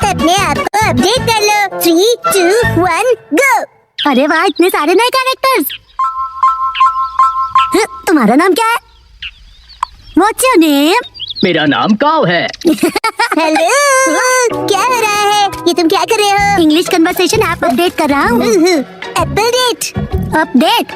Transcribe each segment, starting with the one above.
अपने आप को अपडेट कर लो। 3, 2, 1 गो। अरे वाह, इतने सारे नए कैरेक्टर्स। तुम्हारा नाम क्या है? What's your name? मेरा नाम काव है। हेलो, क्या हो रहा है? ये तुम क्या कर रहे हो? इंग्लिश कन्वर्सेशन ऐप अपडेट कर रहा हूँ। अपडेट? अपडेट?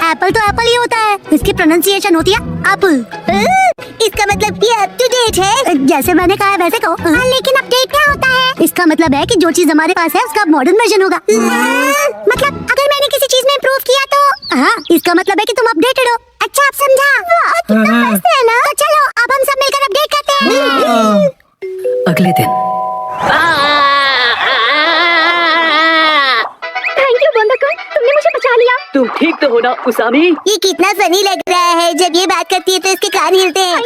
एप्पल तो एप्पल ही होता है, इसकी प्रोनाउंसिएशन होती है एप्पल। इसका मतलब ये अप टू डेट है। जैसे मैंने कहा है वैसे कहो। लेकिन अपडेट क्या होता है? इसका मतलब है कि जो चीज हमारे पास है उसका मॉडर्न वर्जन होगा। मतलब अगर मैंने किसी चीज में इम्प्रूव किया तो? हाँ, इसका मतलब है कि तुम अपडेटेड हो। अच्छा, आप समझा। कितना मस्त है ना? तो चलो अब हम सब मिलकर अपडेट करते हैं। अगले दिन थैंक यू बोंडाकुन, तुमने मुझे बचा लिया। तुम ठीक तो हो ना उसामी? ये कितना फनी लग रहा है, जब ये बात करती है तो इसके कान हिलते हैं।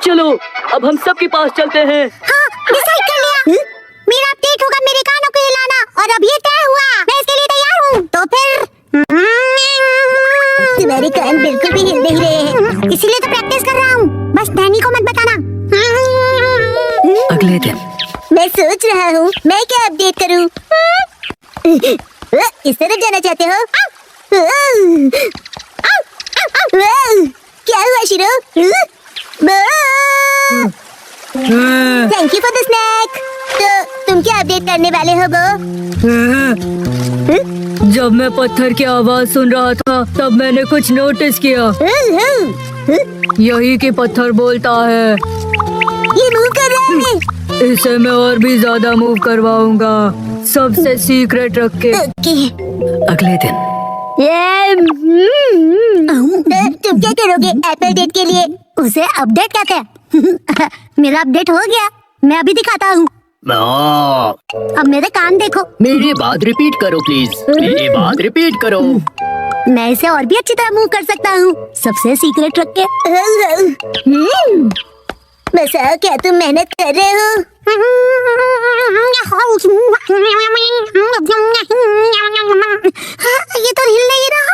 चलो अब हम सबके पास चलते हैं। हाँ, डिसाइड कर लिया। मेरा अपडेट होगा मेरे कानों को हिलाना, और अब ये तय हुआ। मैं इसके लिए तैयार हूँ। तो फिर तुम्हारे कान बिल्कुल भी हिल नहीं रहे हैं, इसीलिए तो प्रैक्टिस कर रहा हूँ। बस डैनी को मत बताना। अगले दिन मैं सोच रहा हूँ मैं क्या अपडेट करूँ। इस तरफ जाना चाहते हो? क्या हुआ शिरो? Thank you for the snake. तो तुम क्या अपडेट करने वाले हो बो? जब मैं पत्थर की आवाज सुन रहा था तब मैंने कुछ नोटिस किया। यही कि पत्थर बोलता है। ये मूव कर रहा है। इसे मैं और भी ज्यादा मूव करवाऊंगा, सबसे सीक्रेट रख के। ओके। अगले दिन तुम क्या करोगे एप्पल डेट के लिए? उसे अपडेट कहते हैं। मेरा अपडेट हो गया, मैं अभी दिखाता हूँ। अब मेरे कान देखो। मेरी बात रिपीट करो प्लीज। मेरी बात रिपीट करो। मैं इसे और भी अच्छी तरह मूव कर सकता हूँ, सबसे सीक्रेट रख के। बस क्या तुम मेहनत कर रहे हो? ये तो हिल नहीं रहा।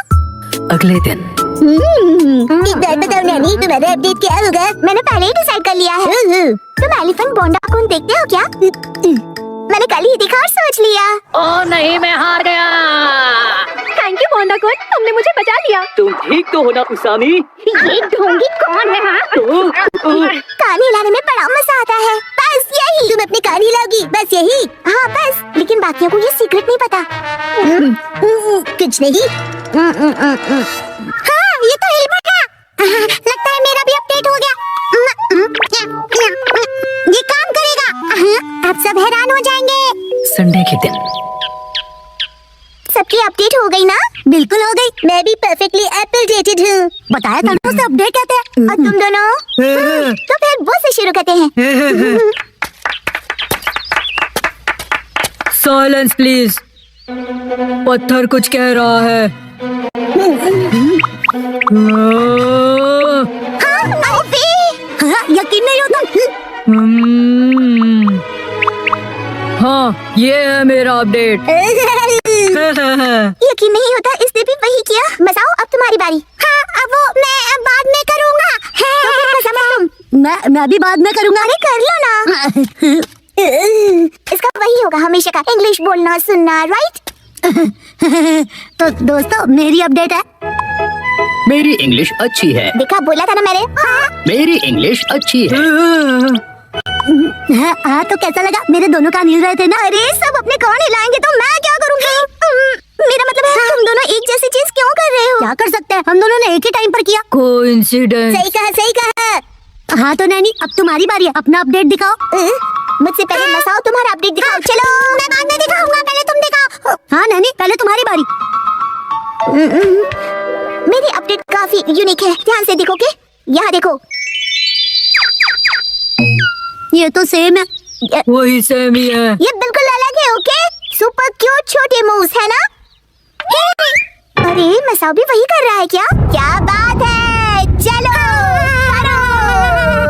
अगले दिन एक बात बताओ नैनी, तुम्हारा अपडेट क्या होगा? मैंने पहले ही डिसाइड कर लिया है। तुम एलिफेंट बोंडाकुन देखते हो क्या? मैंने कल ही देखा और सोच लिया। ओ नहीं, मैं हार गया। थैंक यू बोंडाकुन, तुमने मुझे बचा लिया। तुम ठीक तो हो ना उसामी? ये ढोंगी कौन है? हाँ? कान हिलाने में बड़ा मजा आता है। बस यही। तुम अपने कान हिलाओगी, बस यही? हाँ बस, लेकिन बाकियों को ये सीक्रेट नहीं पता। कुछ नहीं। हाँ, ये तो हिल पड़ा। लगता है मेरा भी अपडेट हो गया। ये काम करेगा। अब सब हैरान हो जाएंगे। संडे के दिन सबकी अपडेट हो गई ना? बिल्कुल हो गई। मैं भी परफेक्टली अपडेटेड हूँ। बताया था ना, उसे अपडेट कहते हैं। और तुम दोनों? तो फिर वो से शुरू करते हैं। Silence please. पत्थर कुछ कह रहा है। हाँ, यकीन नहीं होता। हाँ, ये है मेरा अपडेट। यकीन नहीं होता, इसने भी वही किया। मसाओ, अब तुम्हारी बारी। हाँ, अब वो मैं बाद में करूँगा। मैं भी बाद में करूँगा। अरे कर लो ना। इसका वही होगा हमेशा का, इंग्लिश बोलना सुनना, राइट? तो दोस्तों, मेरी अपडेट है। मेरी इंग्लिश अच्छी है। देखा, बोला था ना मैंने। हाँ। मेरी इंग्लिश अच्छी है। हाँ, तो कैसा लगा? मेरे दोनों कान हिल रहे थे ना। अरे सब अपने कान हिलाएंगे तो मैं क्या करूँगी? मेरा मतलब है, तुम दोनों एक जैसी चीज क्यों कर रहे हो? क्या कर सकते हैं, हम दोनों ने एक ही टाइम पर किया। कोइंसिडेंस। सही कहा, सही कहा। हाँ तो नैनी, अब तुम्हारी बारी है, अपना अपडेट दिखाओ। मुझसे पहले मसाओ तुम्हारा अपडेट दिखाओ। चलो, मैं बाद में दिखाऊंगा, पहले तुम दिखाओ। हाँ नैनी, पहले तुम्हारी बारी। मेरी अपडेट काफी यूनिक है, ध्यान से देखोगे? यहाँ देखो। ये तो सेम है। वही सेम ही है। ये बिल्कुल अलग है, ओके? सुपर क्यूट छोटे मूव्स है ना? अरे मसाओ भी वही कर रहा है क्या? क्या बात है, चलो करो।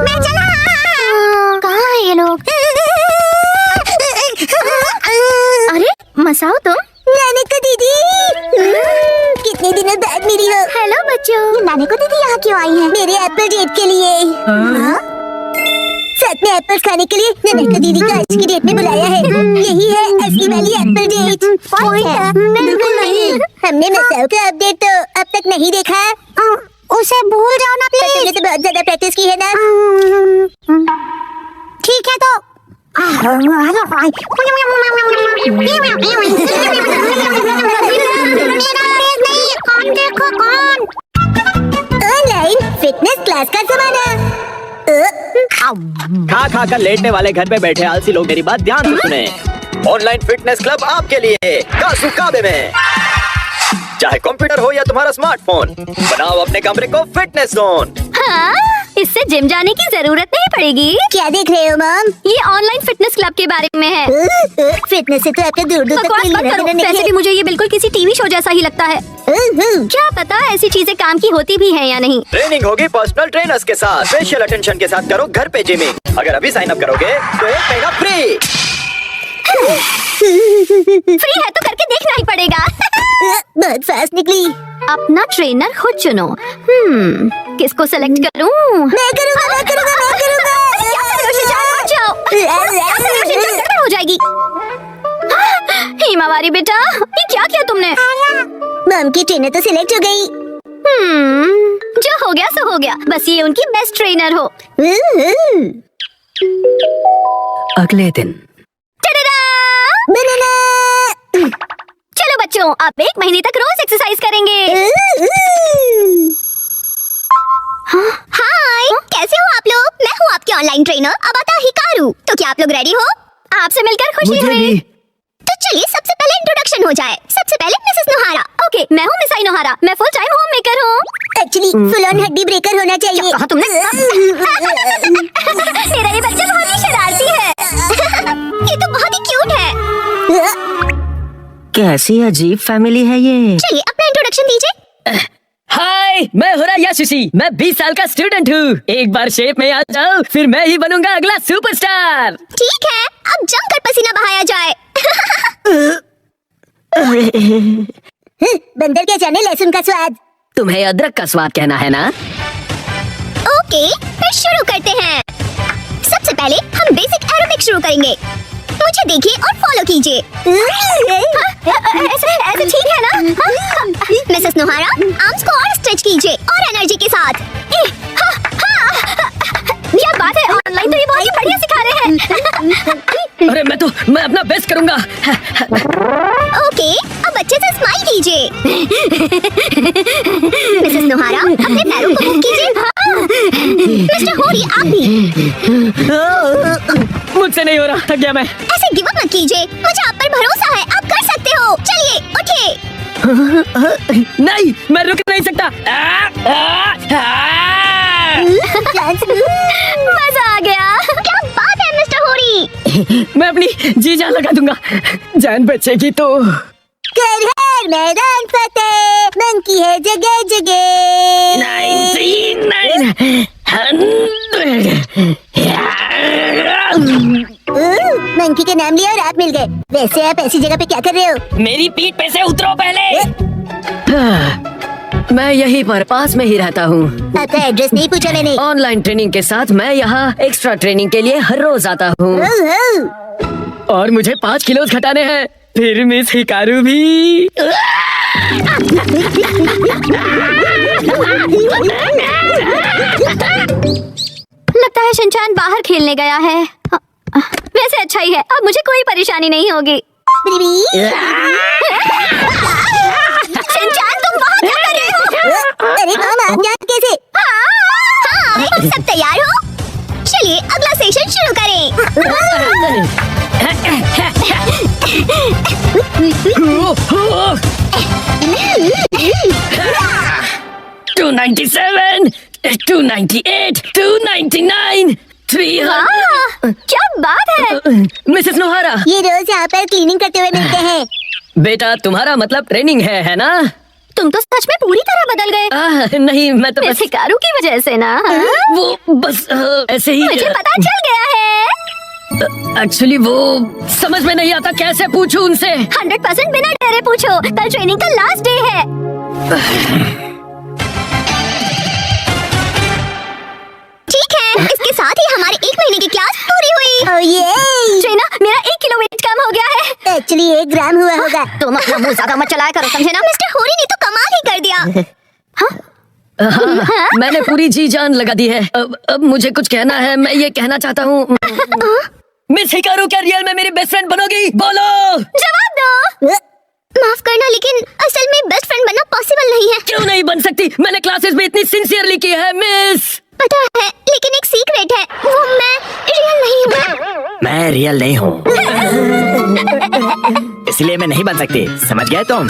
मैं चला। कहाँ है ये लोग? अरे मसाओ तुम? नानी को दीदी, कितने दिनों बाद मिली हो। हेलो बच्चों। नानी को दीदी यहाँ क्यों आई है? मेरे एप्पल डेट के लिए। रात में एप्पल्स खाने के लिए नन्हे को दीदी को आज की डेट में बुलाया है। यही है असली वाली एप्पल डेट। बिल्कुल नहीं, हमने मसाओ का अपडेट तो अब तक नहीं देखा। उसे भूल जाओ ना प्लीज। तुमने तो बहुत ज्यादा प्रैक्टिस की है ना। ठीक है तो कौन ऑनलाइन फिटनेस क्लास का जमाना। खा खा कर लेटने वाले घर में बैठे आलसी लोग मेरी बात ध्यान से सुने। ऑनलाइन फिटनेस क्लब आपके लिए कासू काबे में। चाहे कंप्यूटर हो या तुम्हारा स्मार्टफोन, बनाओ अपने कमरे को फिटनेस जोन। हाँ, इससे जिम जाने की जरूरत नहीं पड़ेगी। क्या देख रहे हो मॉम? ये ऑनलाइन फिटनेस क्लब के बारे में है। फिटनेस से तो आपका दूर दूर तक बकवास कोई मत लेना करो, देना नहीं वैसे भी है। मुझे ये बिल्कुल किसी टीवी शो जैसा ही लगता है। क्या पता ऐसी चीजें काम की होती भी है या नहीं। ट्रेनिंग होगी पर्सनल ट्रेनर्स के साथ। स्पेशल अटेंशन के साथ करो घर पे जिमिंग। अगर अभी साइन अप करोगे तो 1 महीना फ्री। फ्री है तो करके देखना ही पड़ेगा। बहुत फास्ट निकली। अपना ट्रेनर खुद चुनो। किसको सेलेक्ट करूं? मैं करूंगा, मैं करूंगा, मैं करूंगा। क्या कर रहे हो शिजान? उठ जाओ। क्या कर रहे हो शिजान? गड़बड़ हो जाएगी। हिमावारी बेटा, ये क्या किया तुमने? मॉम की ट्रेनर तो सिलेक्ट हो गई। जो हो गया सो हो गया। बस ये उनकी बेस्ट ट्रेनर हो। अगले दिन बनाना। चलो बच्चों, आप 1 महीने तक रोज एक्सरसाइज करेंगे। हाय, कैसे हो आप लोग? मैं हूँ आपकी ऑनलाइन ट्रेनर अबाता हिकारू। तो क्या आप लोग रेडी हो? आपसे मिलकर खुशी मुझे हुई। भी। तो चलिए सबसे पहले इंट्रोडक्शन हो जाए। सबसे पहले मिसेस नोहारा। ओके, मैं हूँ मिसाई नोहारा। मैं फुल टाइम होम मेकर हूँ। एक्चुअली फुल ऑन हड्डी ब्रेकर होना चाहिए। कहा तुमने? मेरा ये बच्चा बहुत ही शरारती है। ये तो बहुत ही क्यूट है। कैसी अजीब फैमिली है ये। चलिए अपना इंट्रोडक्शन दीजिए। हाय, मैं हो रहा यशस्वी। मैं 20 साल का स्टूडेंट हूँ। एक बार शेप में आ जाओ, फिर मैं ही बनूंगा अगला सुपरस्टार। ठीक है, अब जमकर पसीना बहाया जाए। बंदर क्या जाने लहसुन का स्वाद। तुम्हें अदरक का स्वाद कहना है ना? ओके, फिर शुरू करते हैं। सबसे पहले हम बेसिक एरोबिक शुरू करेंगे। मुझे देखिए और फॉलो कीजिए। ऐसे ठीक है ना? मिसेस नोहारा, आर्म्स को और स्ट्रेच कीजिए और एनर्जी के साथ। क्या बात है, ऑनलाइन तो ये बहुत ही बढ़िया सिखा रहे हैं। अरे मैं अपना बेस्ट करूंगा। ओके, अब अच्छे से स्माइल कीजिए। मिसेस नोहारा, अपने पैरों को मूव कीजिए। मिस्टर होरी, आप भी। मुझसे नहीं हो रहा, थक गया मैं। ऐसे गिव अप मत कीजिए। मुझे आप पर भरोसा है, आप कर सकते हो। चलिए उठिए। नहीं, मैं रुक नहीं सकता। मजा आ गया। क्या बात है मिस्टर होरी। मैं अपनी जी जान लगा दूंगा। जान बचेगी तो। घर है मैदान फतेह, मंकी है जगह जगह। 99 मंकी के नाम लिया और आप मिल गए। वैसे आप ऐसी जगह पे क्या कर रहे हो? मेरी पीठ पे से उतरो पहले। मैं यहीं पर पास में ही रहता हूँ। आपका एड्रेस नहीं पूछा मैंने। ऑनलाइन ट्रेनिंग के साथ मैं यहाँ एक्स्ट्रा ट्रेनिंग के लिए हर रोज आता हूँ। और मुझे 5 किलो घटाने हैं। फिर मिस हिकारू भी। लगता है शिनचान बाहर खेलने गया है। वैसे अच्छा ही है, अब मुझे कोई परेशानी नहीं होगी। शिनचान, तुम बहुत क्या कर रहे हो? अरे मॉम, आप यहाँ कैसे? हाँ, सब तैयार हो? चलिए अगला सेशन शुरू करें। 297, 298, 299, 300। क्या बात है। मिसेस नोहारा, ये रोज यहाँ पर क्लीनिंग करते हुए मिलते हैं। बेटा तुम्हारा मतलब ट्रेनिंग है ना? तुम तो सच में पूरी तरह बदल गए। नहीं, मैं तो बस हिकारू की वजह से ना। वो बस ऐसे ही। मुझे पता चल गया है। एक्चुअली वो समझ में नहीं आता कैसे पूछूं उनसे। 100% बिना डरे पूछो। कल ट्रेनिंग का लास्ट डे है। ठीक है, इसके साथ साथ ही हमारी 1 महीने की क्लास पूरी हुई। oh, ये ट्रेना, मेरा 1 किलो वेट कम हो गया है। एक्चुअली 1 ग्राम हुआ होगा। तुम अपना मुंह ज्यादा मत चलाया करो, समझे ना? मिस्टर होरी ने तो कमाल ही कर दिया। हाँ, मैंने पूरी जी जान लगा दी है। अब मुझे कुछ कहना है। मैं ये कहना चाहता हूँ, मिस हिकारू क्या रियल में मेरी बेस्ट फ्रेंड बनोगी? बोलो। जवाब दो। माफ करना, लेकिन असल में बेस्ट फ्रेंड बनना पॉसिबल नहीं है। क्यों नहीं बन सकती? मैंने क्लासेस में इतनी सिंसियरली की है मिस। पता है, लेकिन एक सीक्रेट है, वो मैं रियल नहीं हूँ। मैं रियल नहीं हूँ, इसलिए मैं नहीं बन सकती। समझ गए तुम?